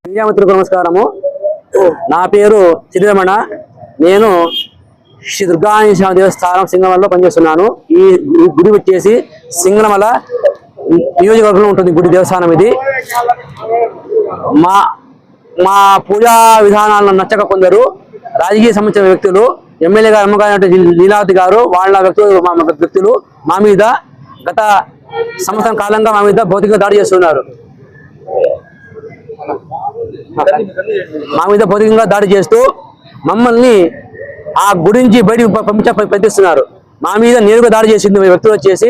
విద్యామిత్రులకు నమస్కారము. నా పేరు చిరమణ. నేను శ్రీ దుర్గాంజనేయ దేవస్థానం సింగనమలలో పనిచేస్తున్నాను. ఈ గుడి వచ్చేసి సింగనమల నియోజకవర్గంలో ఉంటుంది. గుడి దేవస్థానం ఇది. మా పూజా విధానాలను నచ్చక కొందరు రాజకీయ సంబంధించిన వ్యక్తులు, ఎమ్మెల్యే గారు అమ్మగారు లీలావతి గారు, వాళ్ళ వ్యక్తులు మా మీద గత సంవత్సరం కాలంగా మా మీద భౌతికంగా దాడి చేస్తున్నారు. మా మీద భౌతికంగా దాడి చేస్తూ మమ్మల్ని ఆ గురించి బయటికి ప్రయత్నిస్తున్నారు. మా మీద నేరుగా దాడి చేసింది వ్యక్తులు వచ్చేసి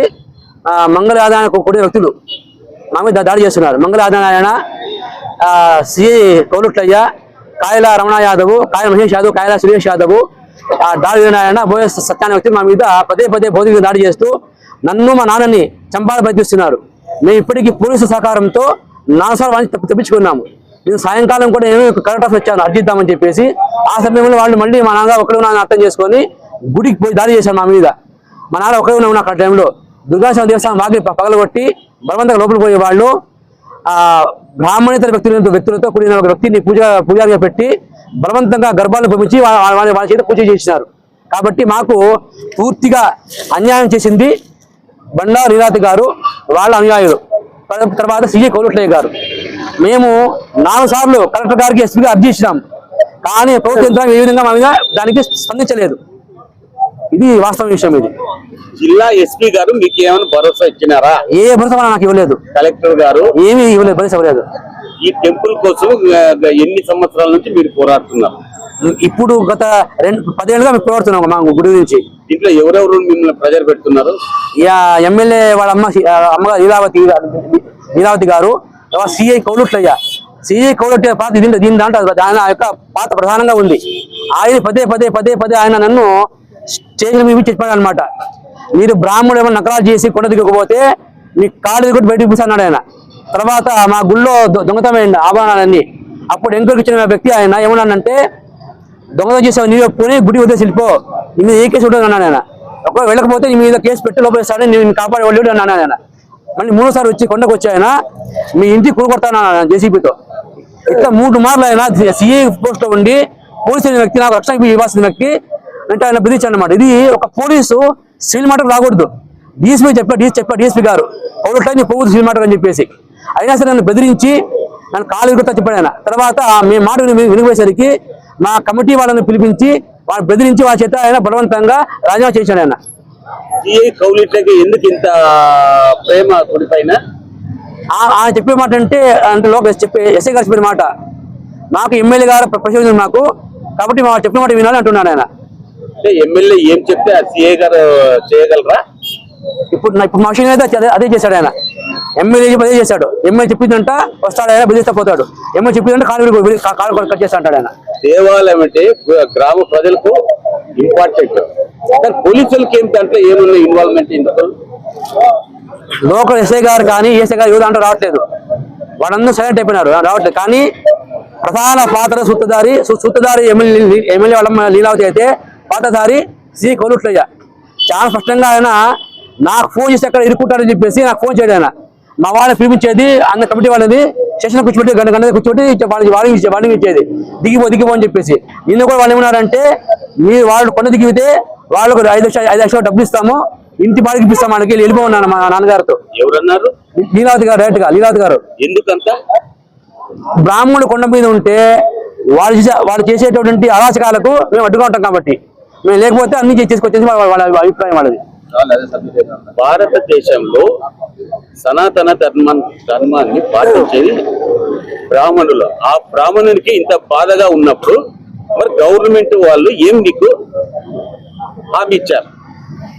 మంగళాదాయన కూడిన వ్యక్తులు మా మీద దాడి చేస్తున్నారు. మంగళాదాయన, సిఐ కౌలుట్లయ్య, కాయల రమణ యాదవ్, కాయల మహేష్ యాదవ్, కాయల సురేష్ యాదవ్, దాడి నారాయణ, బోయ సత్యాన వ్యక్తులు మా మీద పదే భౌతికంగా దాడి చేస్తూ నన్ను మా నాన్నని చంపాలని ప్రయత్నిస్తున్నారు. మేము ఇప్పటికీ పోలీసు సహకారంతో 4 సార్లు వాళ్ళని తెప్పించుకున్నాము. నేను సాయంకాలం కూడా నేను కలెక్టర్ ఆఫీస్ వచ్చాను అర్జిద్దామని చెప్పేసి. ఆ సమయంలో వాళ్ళు మళ్ళీ మా నాన్న ఒకరు నాన్న అర్థం చేసుకొని గుడికి పోయి దాడి చేశారు మా మీద. మా నాన్న ఒకరే ఉన్నా అక్కడ టైంలో. దుర్గాశివ దేవస్థానం వాకి పగలగొట్టి బలవంతంగా లోపలికి పోయే వాళ్ళు బ్రాహ్మణేతర వ్యక్తులతో కూడిన ఒక వ్యక్తిని పూజారిగా పెట్టి బలవంతంగా గర్భాలను పంపించి వాళ్ళ చేత పూజ చేసినారు. కాబట్టి మాకు పూర్తిగా అన్యాయం చేసింది బండా లీలావతి గారు, వాళ్ళ అనుయాయులు, తర్వాత సిఐ కౌలుట్లయ్య గారు. మేము 4 సార్లు కలెక్టర్ గారికి, ఎస్పీగా అర్జీ ఇచ్చినాం. కానీ ప్రభుత్వ యంత్రాంగం ఏ విధంగా మా మీద దానికి స్పందించలేదు. ఇది వాస్తవ విషయం. ఇది జిల్లా ఎస్పీ గారు మీకు ఏమైనా భరోసా ఇచ్చినారా? ఏ భరోసా నాకు ఇవ్వలేదు. కలెక్టర్ గారు ఏమీ ఇవ్వలేదు, భరోసా ఇవ్వలేదు. ఈ టెంపుల్ కోసం ఎన్ని సంవత్సరాల నుంచి మీరు పోరాడుతున్నారు? ఇప్పుడు గత 10 ఏళ్ళుగా మేము పోరాడుతున్నాం మా గుడి గురించి. దీంట్లో ఎవరెవరు మిమ్మల్ని ప్రెజర్ పెడుతున్నారు? ఎమ్మెల్యే వాళ్ళ అమ్మ లీలావతి గారు, సిఐ కౌలుట్లయ్య. సిఐ కౌలుట్లయ్య పాత్ర దీని దాంట్లో ఆయన యొక్క పాత్ర ప్రధానంగా ఉంది. ఆయన పదే ఆయన నన్ను స్టేషన్ మీద చెప్పాడు అనమాట. మీరు బ్రాహ్మణుడు ఏమైనా నకరాలు చేసి కొండ దిగకపోతే మీ కాళ్ళు దిగుటి బయటకు కూర్చున్నాడు ఆయన. తర్వాత మా గుళ్ళో దొంగతనమైన ఆభరణాలన్నీ. అప్పుడు ఎంక్వైరీ ఇచ్చిన వ్యక్తి ఆయన ఏమన్నానంటే, దొంగతనం చేసావు నీవు పోనీ గుడి వదిలేసి వెళ్ళిపో, నీ మీద ఏ కేసు ఉంటుంది అన్నాడు ఆయన. ఒకవేళ వెళ్ళకపోతే నీ మీద కేసు పెట్టి లోపలిస్తాడు, నేను కాపాడే వాళ్ళు అన్నాడు ఆయన. మళ్ళీ 3వ సారి వచ్చి కొండకు వచ్చి ఆయన మీ ఇంటికి కూడగొడతాను జేసీబీతో. ఇట్లా 3 మార్లు ఆయన సిఐ పోస్ట్ లో ఉండి పోలీసు వ్యక్తి, నాకు రక్షణ ఇవ్వాల్సిన వ్యక్తి అంటే ఆయన బెదిరించాడు అనమాట. ఇది ఒక పోలీసు సివిల్ మాటకు రాకూడదు. డిఎస్పీ చెప్పాడు డిఎస్పీ గారు పౌరుట్లని పోవద్దు సివిల్ మాటకు అని చెప్పేసి. అయినా సరే నన్ను బెదిరించి నన్ను కాలు విరుగుతా చెప్పాడు ఆయన. తర్వాత మేము మాట వినిపోయేసరికి మా కమిటీ వాళ్ళని పిలిపించి వాళ్ళు బెదిరించి వాళ్ళ చేత ఆయన బలవంతంగా రాజీనామా చేశాడు ఆయన. ఎందుకు ఇంత ప్రేమ గుడిపైన? ఆయన చెప్పే మాట అంటే చెప్పే ఎస్ఐ గారు చెప్పిన మాట, నాకు ఎమ్మెల్యే గారు ప్రశ్నించారు నాకు, కాబట్టి మా చెప్పిన మాట వినాలి అంటున్నాడు ఆయన. అంటే ఎమ్మెల్యే ఏం చెప్తే సిఐ గారు చేయగలరా? ఇప్పుడు మా విషయం అయితే అదే చేశాడు ఆయన. ఎమ్మెల్యే అదే చేశాడు. ఎమ్మెల్యే చెప్పిందంట వస్తాడు ఆయన, బెదిరిస్తా పోతాడు. ఎమ్మెల్యే చెప్పిందంటే కాలు కట్ చేస్తా అంటాడు ఆయన. దేవాలయం అంటే గ్రామ ప్రజలకు ఇంపార్టెంట్. పోలీసులకి ఏం దాంట్లో ఏమన్నా ఇన్వాల్వ్మెంట్? లోకల్ ఎస్ఐ గారు కానీ ఏసఐ గారు ఎవరు అంటే రావట్లేదు. వాళ్ళందరూ సైలెంట్ అయిపోయినారు, రావట్లేదు. కానీ ప్రధాన పాత్ర సూత్రధారి ఎమ్మెల్యే వాళ్ళ లీలావతి అయితే పాత్రధారి సిఐ కౌలుట్లయ్య. చాలా స్పష్టంగా ఆయన నాకు ఫోన్ చేసి అక్కడ ఇరుక్కుంటారని చెప్పేసి నాకు ఫోన్ చేయడు ఆయన. మా వాళ్ళని పిలిపించేది, అన్న కమిటీ వాళ్ళని స్టేషన్ కూర్చోబెట్టి గంట కూర్చోబెట్టి వార్నింగ్ ఇచ్చేది, దిగిపో అని చెప్పేసి. నిన్న కూడా వాళ్ళు ఏమన్నారంటే, మీరు వాళ్ళు కొండ దిగితే వాళ్ళకు 5 లక్షలు డబ్బులు ఇస్తాము, ఇంటి బాడికి ఇప్పిస్తాం, మనకి వెళ్ళిపోన్నాను మా నాన్నగారితో. ఎవరన్నారు? లీలావతి గారు, డైరెక్ట్ గా లీలావతి గారు. ఎందుకంత? బ్రాహ్మణుడు కొండ మీద ఉంటే వాళ్ళు చేసేటువంటి అరాచకాలకు మేము అడ్డుగా ఉంటాం కాబట్టి, మేము లేకపోతే అన్ని చేసుకొచ్చేసి వాళ్ళ అభిప్రాయం వాళ్ళది. భారతదేశంలో సనాతన ధర్మాన్ని పాటించేది బ్రాహ్మణులు. ఆ బ్రాహ్మణునికి ఇంత బాధగా ఉన్నప్పుడు మరి గవర్నమెంట్ వాళ్ళు ఏం నీకు హామీ ఇచ్చారు?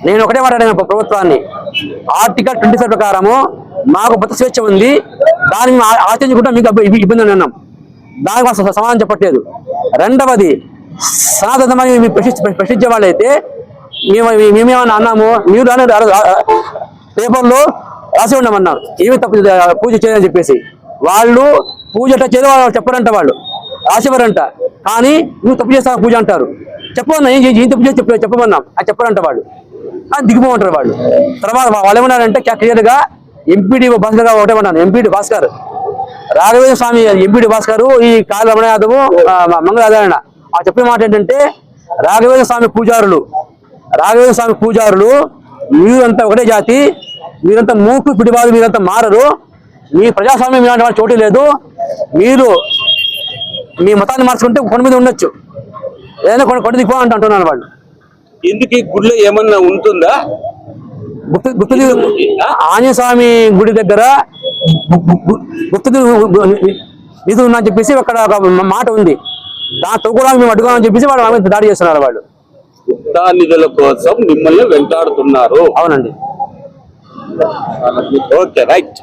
నేను ఒకటే మాట్లాడాను ప్రభుత్వాన్ని, ఆర్టికల్ 27 ప్రకారము మాకు మత స్వేచ్ఛ ఉంది, దాన్ని ఆచరించుకుంటా మీకు ఇబ్బంది అన్నాం. దానికి మాకు సమాధానం చెప్పట్లేదు. రెండవది, సనాతన ధర్మాన్ని ప్రశ్నించే వాళ్ళైతే మేమేమన్నా అన్నాము, మీరు పేపర్లో రాసి ఉండమన్నారు ఏమి తప్పు పూజ చేయాలని చెప్పేసి. వాళ్ళు పూజ చేయడం వాళ్ళు చెప్పరంట, వాళ్ళు రాసేవారంట. కానీ నువ్వు తప్పు చేస్తావు పూజ అంటారు. చెప్పమన్నా ఏం తప్పు చేసి చెప్పమన్నాం, అది చెప్పరంట వాళ్ళు, అది దిగిపోమంటారు వాళ్ళు. తర్వాత వాళ్ళు ఏమన్నారంటే క్లియర్గా ఎంపీడీ భాస్కర్ గారు ఒకటేమన్నాను, ఎంపీడీ భాస్కర్ రాఘవేంద్ర స్వామి ఎంపీడి భాస్కర్ ఈ కాళీ రమణ యాదవ్ మంగళాదారణ ఆ చెప్పిన మాట ఏంటంటే రాఘవేంద్ర స్వామి పూజారులు మీరంతా ఒకటే జాతి, మీరంతా మూకు పిడివాదు, మీరంతా మారరు, మీ ప్రజాస్వామ్యం ఇలాంటి వాళ్ళు చోటు లేదు, మీరు మీ మతాన్ని మార్చుకుంటే కొండ మీద ఉండొచ్చు, ఏదైనా కొండ దిక్కువ అంటున్నారు వాళ్ళు. ఎందుకు ఈ గుడిలో ఏమన్నా ఉంటుందా? గుప్త ఆంజనేయ స్వామి గుడి దగ్గర గుప్త నిధులు ఉన్నా చెప్పేసి అక్కడ ఒక మాట ఉంది, దాంతో కూడా మేము అడుగుదామని చెప్పేసి వాళ్ళు దాడి చేస్తున్నారు వాళ్ళు. గుప్తా నిధుల కోసం మిమ్మల్ని వెంటాడుతున్నారు. అవునండి. Okay, right.